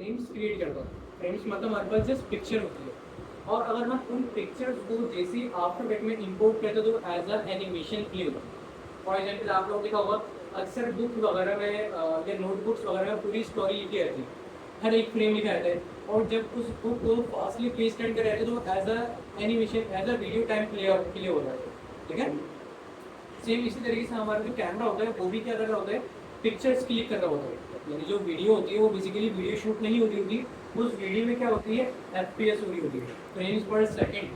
Frames create करता हूँ। Frames मतलब हमारे पास जस्ट पिक्चर होती है, और अगर हम उन पिक्चर्स को जैसे आफ्टर इफेक्ट में इंपोर्ट करते हैं तो as a animation clip. For example आप लोगों ने देखा होगा अक्सर बुक वगैरह में या नोटबुक्स वगैरह में पूरी स्टोरी लिखी रहती है, हर एक फ्रेम लिखा रहता है, और जब उस बुक को फास्टली प्लेस करते रहते हैं तो as a animation as a video time play हो रहा है। ठीक है, सेम इसी तरीके से हमारा जो कैमरा होता है वो भी क्या कर रहा होता है, पिक्चर्स क्लिक कर रहा होता है। यानी जो वीडियो होती है वो बेसिकली वीडियो शूट नहीं होती होती, उस वीडियो में क्या होती है, एफपीएस हो रही होती है, फ्रेम्स पर सेकंड,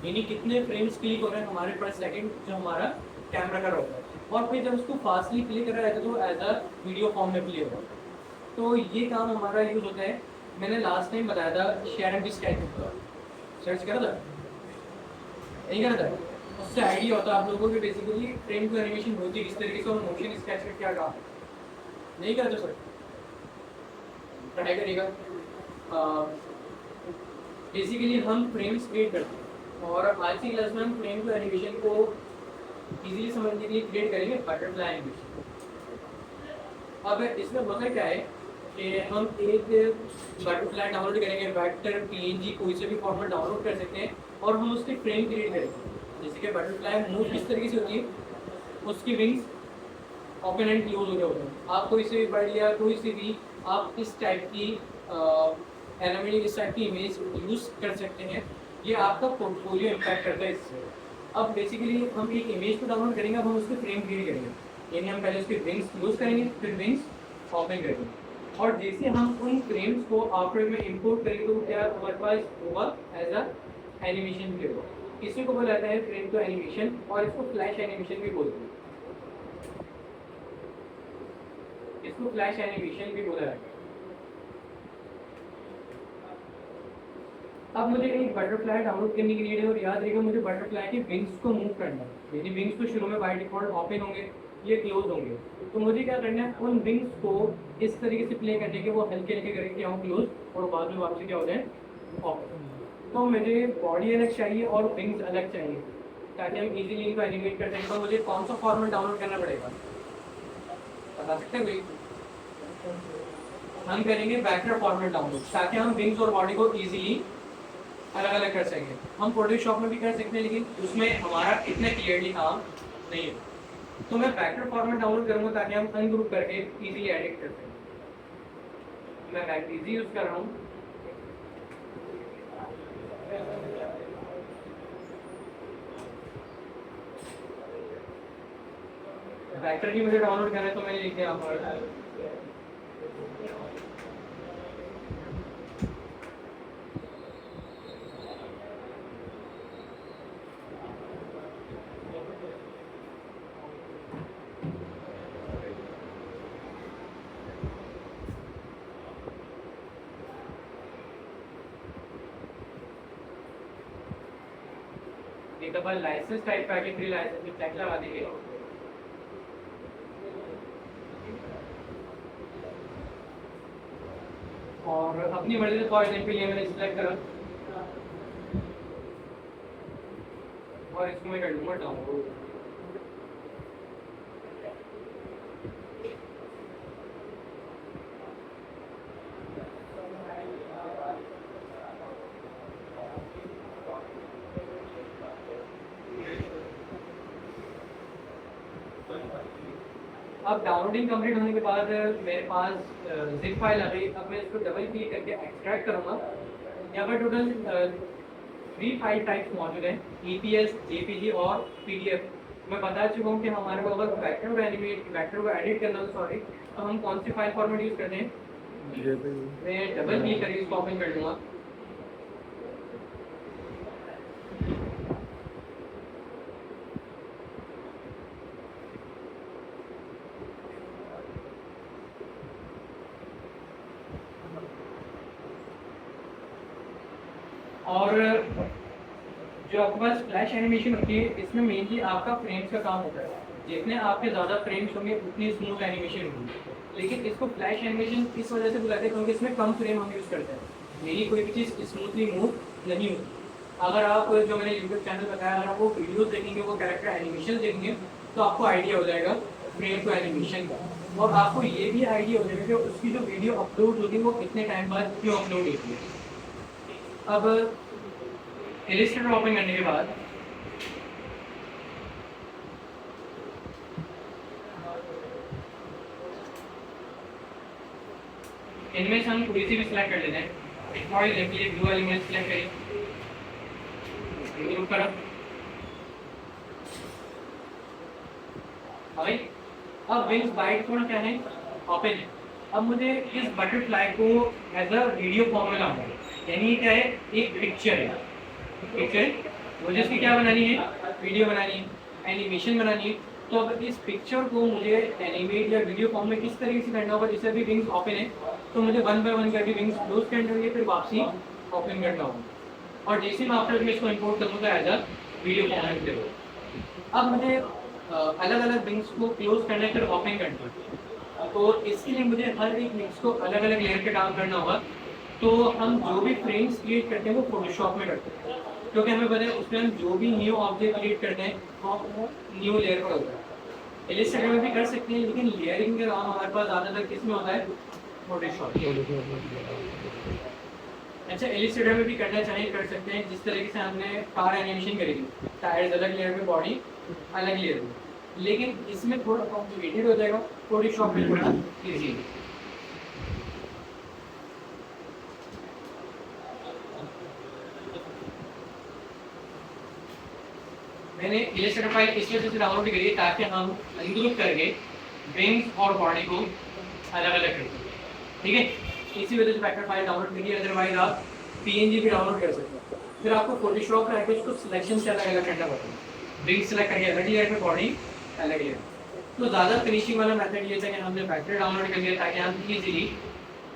यानी कितने फ्रेम्स क्लिक हो रहे हैं हमारे पर सेकंड जो हमारा कैमरा कर रहा होता है। और फिर जब उसको फास्टली प्ले कर रहा है तो एज अ वीडियो फॉर्म में प्ले होगा। तो ये काम हमारा यूज होता है। मैंने लास्ट टाइम बताया था शेयर एंड स्केच का, सर्च करा था, नहीं करा था? उससे आइडिया होता है आप लोगों को कि बेसिकली फ्रेम टू एनिमेशन होती है किस तरीके से, और मोशन स्केच का क्या काम है। नहीं करते सर, ट्राई करिएगा। बेसिकली हम फ्रेम्स क्रिएट करते हैं, और आज की क्लास में हम फ्रेम टू एनिमेशन को इजीली समझने के लिए क्रिएट करेंगे बटरफ्लाई एनिमेशन। अब इसमें होता क्या है कि हम एक बटरफ्लाई डाउनलोड करेंगे, वेक्टर पीएनजी कोई से भी फॉर्मेट डाउनलोड कर सकते हैं, और हम उसकी फ्रेम क्रिएट करेंगे। जैसे कि बटरफ्लाई मूव किस तरीके से होती है, उसकी विंग्स ओपन एंड क्लोज हो रहे होते हैं। आप कोई से भी बर्ड या कोई सी भी आप इस टाइप की एनिमेटेड इस टाइप की इमेज यूज कर सकते हैं। ये आपका पोर्टफोलियो इम्पैक्ट करता है इससे। अब बेसिकली हम एक इमेज को डाउनलोड करेंगे, अब हम उसकी फ्रेम क्रिएट करेंगे, यानी हम पहले उसके विंग्स यूज करेंगे, फिर विंग्स ओपन करेंगे, और जैसे हम उन फ्रेम्स को आफ्टर में इंपोर्ट करेंगे तो क्या हमारे पास होगा, एज अ एनिमेशन भी होगा। इसी को बोला जाता है फ्रेम टू एनिमेशन, और इसको फ्लैश एनिमेशन भी बोलते हैं। इसको फ्लैश एनिमेशन भी बोला जाता है। अब मुझे एक बटरफ्लाई डाउनलोड करने की नीड है, और याद रखिएगा मुझे बटरफ्लाई के विंग्स को मूव करना है। यानी विंग्स तो शुरू में बाय डिफॉल्ट ओपन होंगे, ये क्लोज होंगे, तो मुझे क्या करना है, उन विंग्स को इस तरीके से प्ले करने के वो हल्के हल्के करके आऊँ क्लोज, और बाद में वापसी क्या हो जाए ओपन। तो मुझे बॉडी अलग चाहिए और विंग्स अलग चाहिए, ताकि हम इजीली इनको एनिमेट कर सकें। तो मुझे कौन सा फॉर्मेट डाउनलोड करना पड़ेगा, बता सकते हैं कोई? हम करेंगे वेक्टर फॉर्मेट डाउनलोड, ताकि हम विंग्स और बॉडी को इजीली अलग अलग कर सकें। हम फोटोशॉप में भी कर सकते हैं, लेकिन उसमें हमारा इतना क्लियरली काम नहीं है। तो मैं वेक्टर फॉर्मेट डाउनलोड करूंगा ताकि हम अनग्रुप करके इजीली एडिट कर सकें। मैं मैकबीजी यूज कर रहा हूँ। वेक्टर की मुझे डाउनलोड करना है, तो मैंने लिखे यहाँ पर एक बार लाइसेंस टाइप करके फ्री लाइसेंस टैग लगा देंगे। और अपनी मर्जी से फॉर एग्जाम्पल ये मैंने सिलेक्ट करा, और इसको मैं कर दूंगा डाउनलोड। अब डाउनलोडिंग कंप्लीट होने के बाद मेरे पास जिप फाइल आ गई। अब मैं इसको डबल क्लिक करके एक्सट्रैक्ट करूँगा। यहाँ पर टोटल 3 फाइल टाइप्स मौजूद हैं, EPS, JPG और PDF। मैं बता चुका हूँ कि हमारे को अगर वेक्टर को एडिट करना हो, सॉरी, तो हम कौन सी फाइल फॉर्मेट यूज़ करते हैं? मैं डबल क्लिक करके इसको ओपन कर दूँगा। और जो आपके पास फ्लैश एनिमेशन होती है, इसमें मेनली आपका फ्रेम्स का काम होता है। जितने आपके ज़्यादा फ्रेम्स होंगे उतनी स्मूथ एनिमेशन होगी। लेकिन इसको फ्लैश एनिमेशन इस वजह से बुलाते हैं क्योंकि इसमें कम फ्रेम हम यूज़ करते हैं, मेरी कोई भी चीज़ स्मूथली मूव नहीं होती। अगर आप जो मैंने यूट्यूब चैनल बताया, अगर आप वो वीडियोज़ देखेंगे, वो कैरेक्टर एनिमेशन देखेंगे, तो आपको आइडिया हो जाएगा फ्रेम टू एनिमेशन का। और आपको ये भी आइडिया हो जाएगा कि उसकी जो वीडियो अपलोड होगी वो कितने टाइम बाद क्यों अपलोड होती है। अब इलिस्ट्रेटर ओपन करने के बाद इनमें से हम कोई सी भी सिलेक्ट कर लेते हैं। फॉर एग्जाम्पल ये ब्लू वाली इमेज सिलेक्ट करिए, ग्रुप करो। भाई अब विंग्स बाय डिफॉल्ट क्या है, ओपन है। अब मुझे इस बटरफ्लाई को एज अ वीडियो फॉर्म में लाना है, यानी क्या है, एक पिक्चर है। पिक्चर मुझे इसकी क्या बनानी है, वीडियो बनानी है, एनिमेशन बनानी है। तो अब इस पिक्चर को मुझे एनिमेट या वीडियो फॉर्म में किस तरीके से करना होगा, जैसे अभी विंग्स ओपन है तो मुझे 1 बाय 1 करके विंग्स क्लोज करने होंगे, फिर वापसी ओपन करना होगा। और जैसे मैं आफ्टर इसको इंपोर्ट करूँगा एज अ वीडियो फॉर्मेट के थ्रू। अब मुझे अलग अलग विंग्स को क्लोज करना है, फिर ओपन करना है। तो इसके लिए मुझे हर एक विंग्स को अलग अलग लेयर पे काम करना होगा। तो हम जो भी फ्रेम्स क्रिएट करते हैं वो फोटोशॉप में करते हैं, क्योंकि हमें पता है उसमें हम जो भी न्यू ऑब्जेक्ट क्रिएट करते हैं वो न्यू लेयर पर होता है। इलिस्ट्रेटर में भी कर सकते हैं, लेकिन लेयरिंग का काम हमारे पास ज़्यादातर किस में होता है, फोटोशॉप। अच्छा, इलिस्ट्रेटर में भी करना चाहिए कर सकते हैं, जिस तरीके से हमने कार एनिमेशन करी थी, टायर्स अलग लेयर में, बॉडी अलग लेयर में। लेकिन इसमें थोड़ा कॉम्प्लिकेटेड हो जाएगा, फोटोशॉप में थोड़ा इजी है। मैंने इलिस्ट्रेटर फाइल इस वजह से डाउनलोड करी है ताकि हम अनग्रुप करके विंग्स और बॉडी को अलग अलग कर सकें, ठीक है। इसी वजह से वेक्टर फाइल डाउनलोड करिए, अदरवाइज आप पीएनजी भी डाउनलोड कर सकते हैं। फिर आपको फोटोशॉप पैकेज को सिलेक्शन से अलग अलग करना पड़ता है, विंग सेलेक्ट करके अलग लेयर पे, बॉडी अलग लेयर। तो ज़्यादा फिनिशिंग वाला मेथड ये था कि हमने वेक्टर डाउनलोड कर लिया ताकि हम ईजिली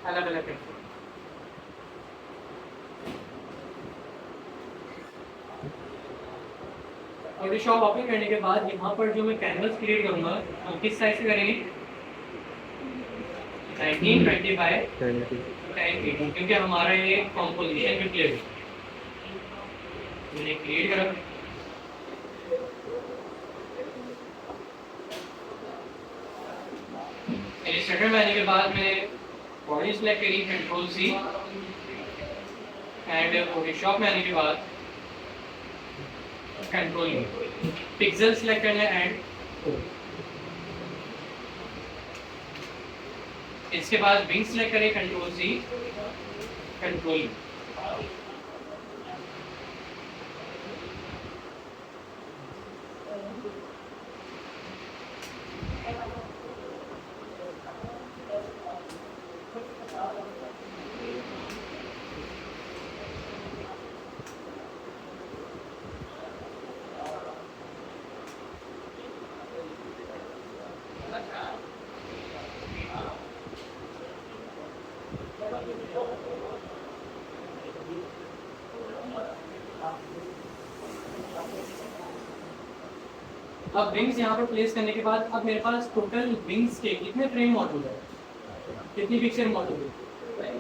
अलग अलग कर सकें। फोटोशॉप ओपन करने के बाद यहाँ पर जो मैं कैनवस क्रिएट करूँगा हम किस साइज से करेंगे, 1920 बाय 1080, क्योंकि हमारा ये कॉम्पोजिशन भी क्लियर है। मैंने क्रिएट करा, इलिस्ट्रेटर में आने के बाद मैंने बॉडी सेलेक्ट करी, कंट्रोल सी, एंड फोटोशॉप में आने के बाद कंट्रोल पिक्सल सेलेक्ट करना एंड इसके बाद विंग सेलेक्ट करें, कंट्रोल सी, कंट्रोल। अब विंग्स यहाँ पर प्लेस करने के बाद अब मेरे पास टोटल विंग्स के कितने फ्रेम मौजूद है, कितनी पिक्चर मौजूद है,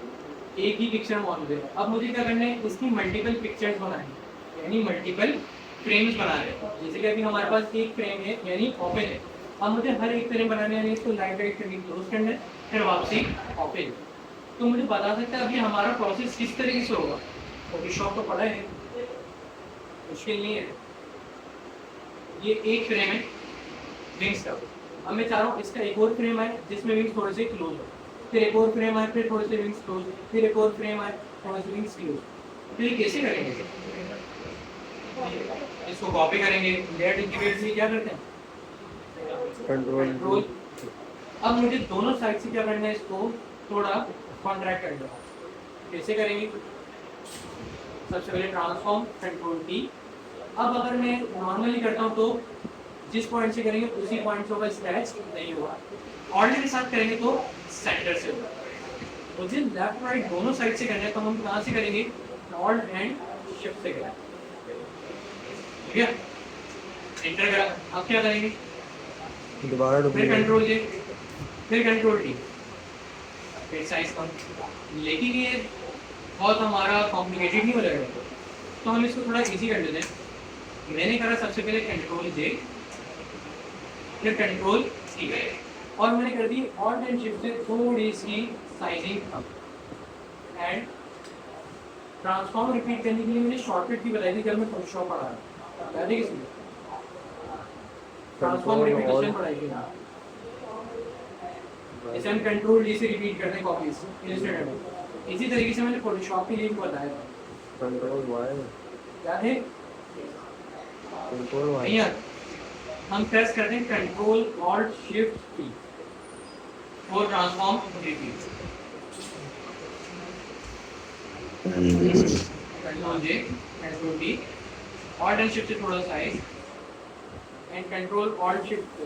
एक ही पिक्चर मौजूद है। अब मुझे क्या करना है, इसकी मल्टीपल पिक्चर्स बनानी, यानी मल्टीपल फ्रेम्स बना रहे हैं। जैसे कि अभी हमारे पास एक फ्रेम है यानी ओपन है, अब मुझे हर एक फ्रेम बनाने यानी इसको लाइट लाइट करके क्लोज करना है, फिर वापसी ओपन। तो मुझे बता सकता है अभी हमारा प्रोसेस किस तरीके से होगा। फोटोशॉप तो पड़ा है, मुश्किल नहीं है। ये एक फ्रेम है विंग्स का, अब मैं चाह रहा हूँ इसका एक और फ्रेम आए जिसमें विंग्स थोड़े से क्लोज हो, फिर एक और फ्रेम आए, फिर थोड़े से विंग्स क्लोज, फिर एक और फ्रेम आए, थोड़े से विंग्स क्लोज। तो ये कैसे करेंगे, इसको कॉपी करेंगे, लेयर इंटीग्रेट से क्या करते हैं, कंट्रोल। अब मुझे दोनों साइड से क्या करना है, इसको थोड़ा कॉन्ट्रैक्ट करना है। कैसे करेंगे, सबसे पहले ट्रांसफॉर्म, कंट्रोल टी। अब अगर मैं नॉर्मली करता हूँ तो जिस पॉइंट से करेंगे उसी पॉइंट से होगा, स्क्रैच नहीं होगा। ऑर्डर के साथ करेंगे तो सेंटर से होगा। मुझे लेफ्ट राइट दोनों साइड से करना है तो हम कहाँ से करेंगे, ऑल्ट एंड शिफ्ट से करेंगे, ठीक है। एंटर करा, अब क्या करेंगे, दोबारा फिर कंट्रोल जे, फिर कंट्रोल टी, फिर साइज कम। लेकिन ये बहुत हमारा कॉम्प्लिकेटेड नहीं हो जाएगा, तो हम इसको थोड़ा इजी कर लेते हैं। मैंने करा सबसे पहले कंट्रोल जे, फिर कंट्रोल टी, और मैंने कर दी ऑल्ट एंड शिफ्ट से थोड़ी सी sizing up and transform repeat करने के लिए मैंने शॉर्टकट की बताई थी जब मैं फोटोशॉप पढ़ा रहा याद है किसी ट्रांसफॉर्म रिपीटेशन पढ़ाई थी इसे हम कंट्रोल डी से रिपीट करते हैं कॉपीज इलस्ट्रेटर में। इसी तरीके से मैंने फोटोशॉप के लिए भी बताया था कंट्रोल वाई क्या है कंट्रोल वाई यार हम प्रेस करते हैं कंट्रोल ऑल्ट शिफ्ट की for transform repeat control J control D alt and shift से थोड़ा size and control alt shift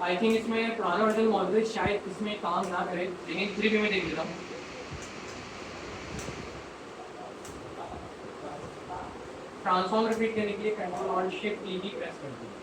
I think इसमें पुराना वर्जन मौजूद है शायद इसमें काम ना करे लेकिन फिर भी मैं देख लेता हूँ ट्रांसफॉर्म रिपीट करने के लिए कंट्रोल ऑल्ट शिफ्ट ई की प्रेस कर दीजिए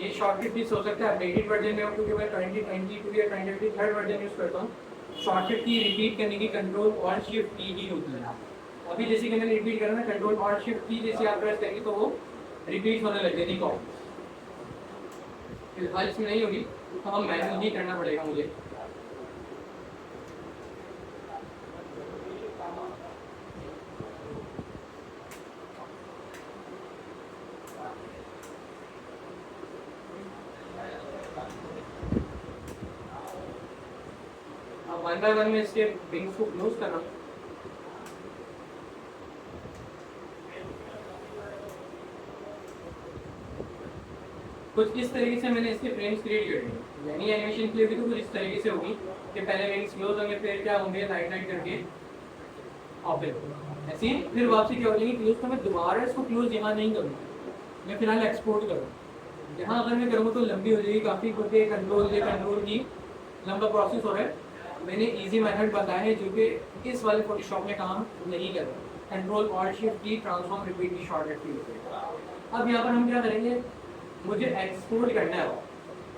ये शॉर्टकट भी हो सकता है अपडेटेड वर्जन में हो क्योंकि मैं 2022 या 2023 वर्जन यूज करता हूँ शॉर्टकट की रिपीट करने की कंट्रोल ऑल्ट शिफ्ट टी ही होती है अभी जैसे कि मैंने रिपीट करा ना कंट्रोल ऑल्ट शिफ्ट टी जैसे आप प्रेस करेंगे तो वो रिपीट होने लग जाएगी कॉल फिलहाल इसमें नहीं होगी तो हम मैनुअल ही करना पड़ेगा मुझे वन बाय वन में इसके विंग्स को क्लोज करना कुछ इस तरीके से मैंने इसके फ्रेम्स क्रिएट कर दिए यानी एनिमेशन के लिए भी तो कुछ इस तरीके से होगी कि पहले विंग्स क्लोज होंगे फिर क्या होंगे लाइट लाइट करके ओपन ऐसे फिर वापसी क्या हो जाएगी क्लोज तो मैं दोबारा इसको क्लोज यहाँ नहीं करूँगा मैं फिलहाल एक्सपोर्ट करूँगा यहाँ अगर मैं करूँगा तो लंबी हो जाएगी काफ़ी क्योंकि कंट्रोल की लंबा प्रोसेस हो रहा है मैंने इजी मेथड बताया है जो कि इस वाले फोटोशॉप में काम नहीं कर रहा कंट्रोल ऑल्ट शिफ्ट की ट्रांसफॉर्म रिपीट की शॉर्टकट की अब यहाँ पर हम क्या करेंगे मुझे एक्सपोर्ट करना है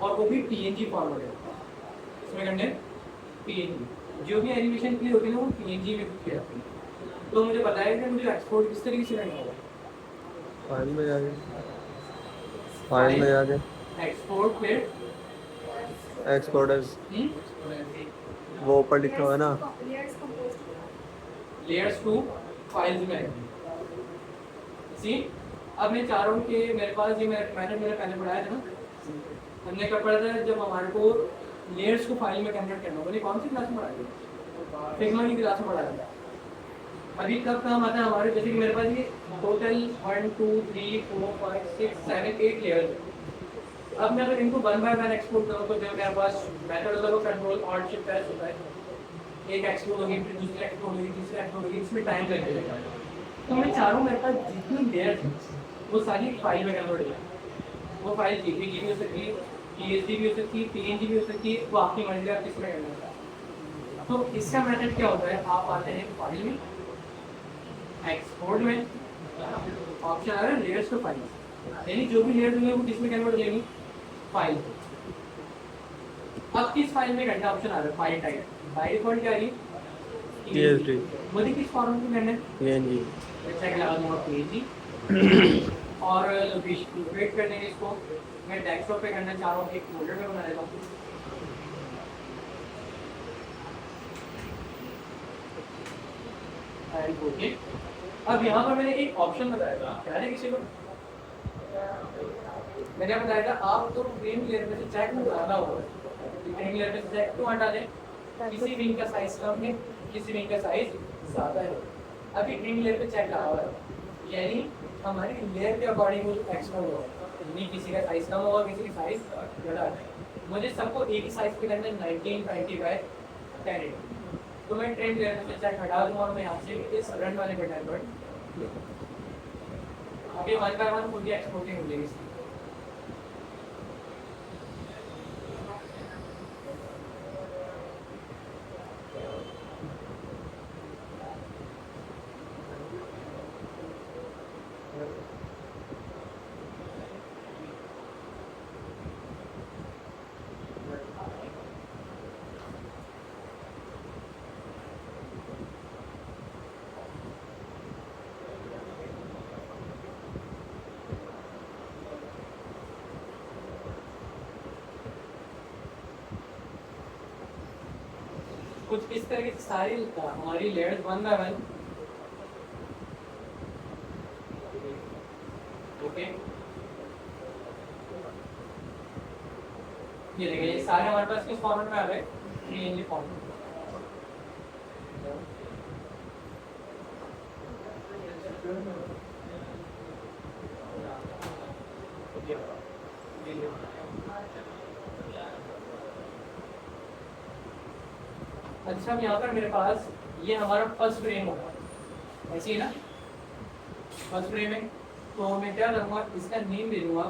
और वो भी पीएनजी फॉर्मेट है इसमें करना है पीएनजी जो भी एनिमेशन की होती है ना वो पीएनजी में किया जाती है तो मुझे बताया कि मुझे एक्सपोर्ट किस तरीके से करना होगा फाइल में जाके एक्सपोर्ट फिर एक्सपोर्ट एज वो ऊपर लिखा हुआ है ना लेयर्स टू फाइल्स में सी अब मैं चाह रहा हूँ कि मेरे पास ये मैंने पहले पढ़ाया था ना हमने कब पढ़ा था जब हमारे को लेयर्स को फाइल में कन्वर्ट करना होगा कौन सी क्लास में पढ़ाया था फिग्मा की क्लास में पढ़ाया था अभी कब काम आता है हमारे जैसे कि मेरे पास ये टोटल 1 2 3 4 5 6 7 8 लेयर्स अब मैं अगर इनको वन बाय वन एक्सपोर्ट करूँ तो जो मेरे पास मेथड होता है वो कंट्रोल ऑल्ट शिफ्ट एस होता है एक एक्सपोर्ट होगी फिर दूसरी एक्सपोर्ट होगी तीसरी एक्सपोर्ट होगी इसमें टाइम लगेगा तो मैं चाह रहा हूँ मेरे पास जितनी लेयर है वो सारी फाइल में कन्वर्ट हो जाए वो फाइल जेपीजी भी हो सकती है पीएसडी भी हो सकती है पीएनजी भी हो सकती है वो आपकी मर्जी आप किसमें करना है तो इसका मेथड क्या होता है आप आते हैं फाइल में एक्सपोर्ट में ऑप्शन आ रहा है लेयर्स टू फाइल यानी जो भी लेयर होंगे वो किसमें कन्वर्ट हो जाएंगी फाइल अब किस फाइल में करना ऑप्शन आ रहा है फाइल टाइप बाय डिफॉल्ट क्या है पीएसडी मुझे किस फॉर्मेट में करना है पीएनजी चेक लगा दूंगा पीएनजी और लोकेशन वेट करने के इसको मैं डेस्कटॉप पे करना चाह रहा हूँ एक फोल्डर में बना लेता हूँ ओके अब यहाँ पर मैंने एक ऑप्शन बताया था याद है किसी को मैंने बताया था आप तो फ्रेम लेयर में से चेक में ज़्यादा होगा फ्रेम लेयर में से चेक तो हटा दें किसी विंग का साइज कम है किसी विंग का साइज ज़्यादा है अभी फ्रेम लेयर पे चेक लगा हुआ है यानी हमारी लेयर के अकॉर्डिंग वो एक्सपोर्ट होगा यानी किसी का साइज कम होगा किसी का साइज बड़ा मुझे सबको एक ही साइज पे करना है 1920 बाय 1080 तो मैं ट्रेन लेयर में से चेक हटा दूंगा और मैं यहाँ से इस रन वाले बटन पर आगे वन बाय वन खुद ही एक्सपोर्टिंग हो जाएगी कुछ इस तरह की सारी हमारी layers one by one, okay. ये देखिए ये सारे हमारे पास किस फॉर्मेट में आ गए, पीएनजी फॉर्मेट। अच्छा अब यहाँ पर मेरे पास ये हमारा फर्स्ट फ्रेम होगा, ऐसे ही ना, फर्स्ट फ्रेम है। तो मैं क्या करूँगा, इसका नेम दे दूँगा,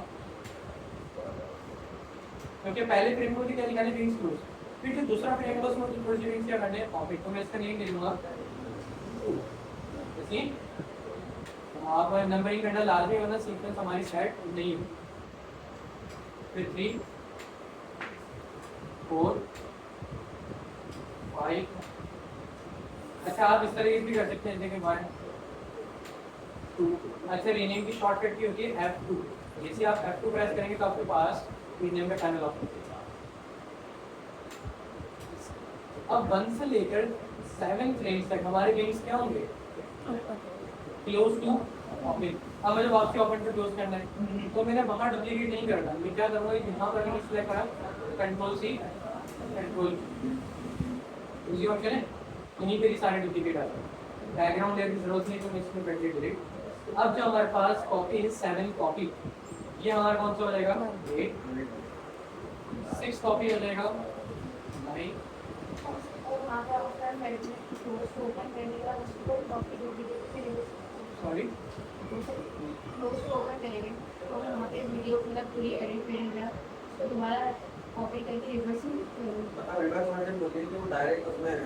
क्योंकि पहले फ्रेम को क्या निकाले, विंग्स क्लोज। फिर जो दूसरा फ्रेम है उसमें थोड़ी सी विंग्स क्या करने हैं, ऑफिस। तो मैं इसका नेम दे दूँगा, आप नंबरिंग करना लाजमी होना, सीक्वेंस हमारी सेट नहीं हो। फिर 3 4 5। अच्छा आप इस तरह भी कर सकते हैं, जैसे 1 2। अच्छा रीनेम की शॉर्टकट की होती है F2। जैसे आप F2 प्रेस करेंगे तो आपके पास रीनेम का पैनल ऑप्शन। अब 1 से लेकर 7 फ्रेम्स तक हमारे गेम्स क्या होंगे, क्लोज टू ओपन। अब मुझे वापसी ओपन से क्लोज करना है, तो मैंने वहाँ डुप्लीकेट नहीं करना। मैं क्या करूँगा, यहाँ पर मैंने सिलेक्ट करा, control C control easy option है, यहीं पे ही सारे डुप्लीकेट आते हैं। बैकग्राउंड लेयर की जरूरत नहीं, तो मैं इसमें कर दिया डिलीट। अब जो हमारे पास कॉपी है 7 कॉपी, ये हमारा कौन सा हो जाएगा 8। 6 कॉपी हो जाएगा 9। सॉरी डायरेक्ट उसमें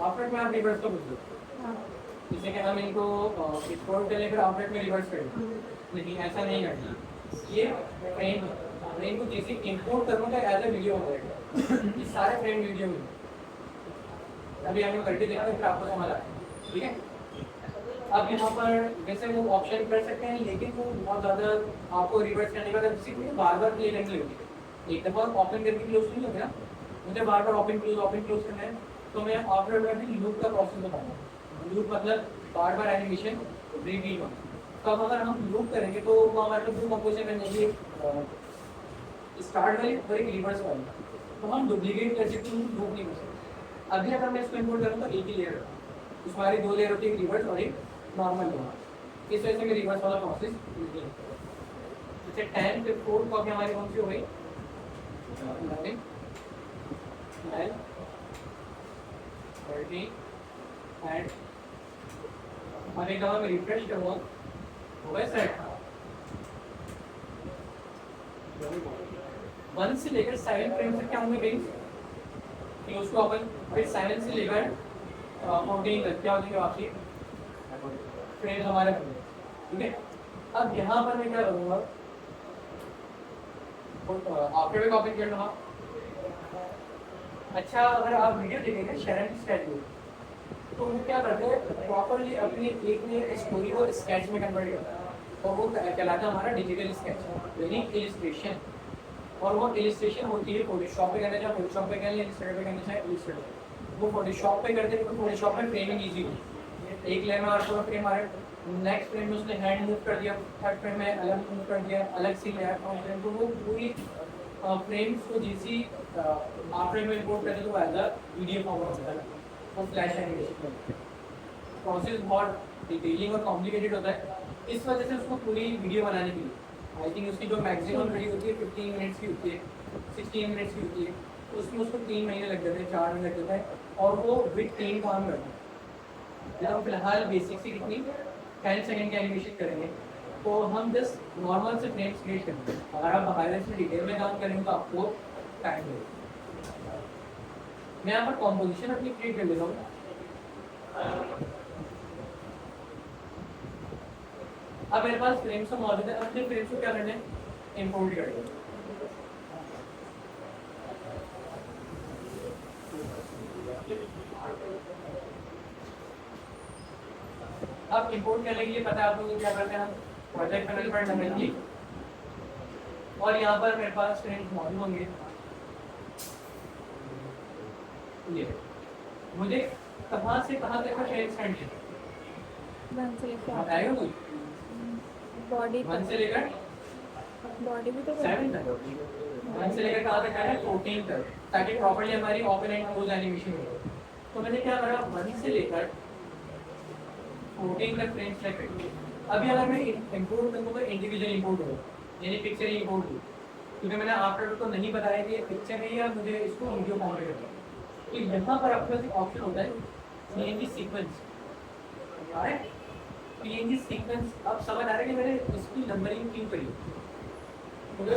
आफ्टर में आप रिवर्स तो बुझ लो, जैसे कि हम इनको एक्सपोर्ट करने पर आफ्टर में रिवर्स करेंगे, लेकिन ऐसा नहीं करना। ये फ्रेम को जैसे इंपोर्ट करूँगा एज ए वीडियो हो जाएगा, ये सारे फ्रेम वीडियो में। अभी हम करके देखते हैं फिर आपको समझ आए, ठीक है। अब यहाँ पर वैसे वो ऑप्शन कर सकते हैं, लेकिन वो बहुत ज़्यादा आपको रिवर्स करने का बार बार प्ले करनी होगी। एक दफ़ा ओपन करके क्लोज नहीं होगा ना, मुझे बार बार ओपन क्लोज करना है। तो मैं आफ्टर लर्निंग लूप का प्रोसेस बताऊँगा। लूप मतलब बार बार एनिमेशन रिपीट होना। तो अब अगर हम लूप करेंगे तो वो हमारे दो कंपोजिशन बनेंगे, स्टार्ट वाली और एक रिवर्स वाली। तो हम डुप्लीकेट कर सकते हैं, लूप नहीं कर सकते। अभी अगर मैं इसको इम्पोर्ट करूँ तो एक ही लेयर है, उसमें हमारी 2 लेयर होती है, एक रिवर्स और एक नॉर्मल लेयर। इस वजह से मैं रिवर्स वाला प्रोसेस जैसे 10 पे 4 कॉपी हमारी कौन सी हो गई 11 12 13 एंड अब एक दफ़ा मैं रिफ्रेश करूँगा हो गए सेट। 1 से लेकर 7 फ्रेम तक क्या होंगे गेम्स, क्लोज टू ओपन। फिर 7 से लेकर 14 तक क्या होंगे वापसी फ्रेम्स हमारे, ठीक है। अब यहाँ पर मैं क्या करूँगा, आफ्टर में कॉपी कर लूँगा। अच्छा अगर आप वीडियो देखेंगे शरण स्केच में, तो वो क्या करते हैं प्रॉपरली अपनी एक ने स्टोरी को स्केच में कन्वर्ट करता है, और वो कहलाता है हमारा डिजिटल स्केच यानी इलिस्ट्रेशन। और वो इलिस्ट्रेशन होती है फोटोशॉप पे करना चाहे फोटोशॉप पे करें, इलिस्ट्रेटर पे करना चाहे इलिस्ट्रेटर। वो फोटोशॉप पे करते हैं तो फोटोशॉप में फ्रेमिंग ईजी होती है। एक लेयर में आपको फ्रेम आ रहा है, नेक्स्ट फ्रेम में उसने हैंड मूव कर दिया, थर्ड फ्रेम में अलग मूव कर दिया, अलग सी लेयर फ्रेम। तो वो पूरी फ्रेम्स को जैसी आप फ्रेम में इम्पोर्ट करते तो एज अ वीडियो फॉर्मेट होता है, वो फ्लैश एनिमेशन प्रोसेस बहुत डिटेलिंग और कॉम्प्लिकेटेड होता है। इस वजह से उसको पूरी वीडियो बनाने के लिए आई थिंक उसकी जो मैक्सिमम वीडियो होती है 15 मिनट्स की होती है, 16 मिनट्स की होती है, तो उसमें उसको 3 महीने लग जाते हैं, 4 महीने लग जाता है, और वो विद टीम काम करता है। जब हम फिलहाल बेसिक से कितनी 10 सेकंड की एनिमेशन करेंगे, तो हम जस्ट नॉर्मल से फ्रेम्स क्रिएट करेंगे। अगर आप हाईलाइट्स में डिटेल में काम करेंगे तो आपको टाइम लगेगा। मैं यहाँ पर कॉम्पोजिशन अपनी क्रिएट कर लेता हूँ। अब मेरे पास फ्रेम्स तो मौजूद है, अपने फ्रेम्स को क्या करना है, इम्पोर्ट कर दें। अब इंपोर्ट करने के लिए पता है आप लोगों को क्या करते हैं, हम प्रोजेक्ट पैनल पर डबल-क्लिक और यहाँ पर मेरे पास फ्रेम्स मौजूद होंगे। क्लियर है, मुझे कहाँ से कहाँ तक का फ्रेम स्टैंड है, वन से लेकर बताएगा कोई? बॉडी 1 से लेकर बॉडी भी तो 7 तक, 1 से लेकर कहाँ तक है 14 तक, ताकि प्रॉपर्ली हमारी ओपन एंड क्लोज एनिमेशन हो। तो मैंने क्या करा 1 से लेकर 14 तक फ्रेम सेलेक्ट कर। अभी अगर मैं इंपोर्ट करूँ तो इंडिविजुअल इंपोर्ट हो, यानी पिक्चर ही इंपोर्ट हो, क्योंकि मैंने आफ्टर को नहीं बताया कि ये पिक्चर है या मुझे इसको वीडियो फॉर्म में करना है। तो यहाँ पर आपके पास एक ऑप्शन होता है पीएनजी सीक्वेंस, पीएनजी सीक्वेंस। अब समझ आ रहा है कि मैंने इसकी नंबरिंग क्यों करी, क्योंकि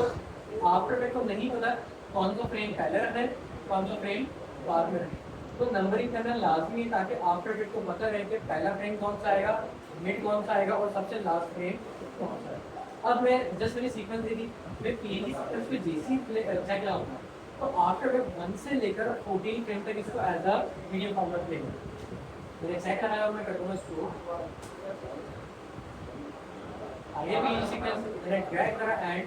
आफ्टर को नहीं पता कौन सा फ्रेम पहले रखना है कौन सा फ्रेम बाद में रखना है, तो नंबरिंग करना लाजमी है ताकि आफ्टर को पता रहे कि पहला फ्रेम कौन सा आएगा, मिड कौन सा आएगा और सबसे लास्ट फ्रेम कौन सा आएगा। अब मैं जस्ट मैंने सीक्वेंस दे दी, मैं पीएनजी सीक्वेंस पे जैसी चेक लगाऊंगा तो आफ्टर 1 से लेकर 14 फ्रेम तक इसको as a video format play मैंने चेक कराया, मैं करूँगा इसको आगे भी सीक्वेंस मैंने ड्रैग करा एंड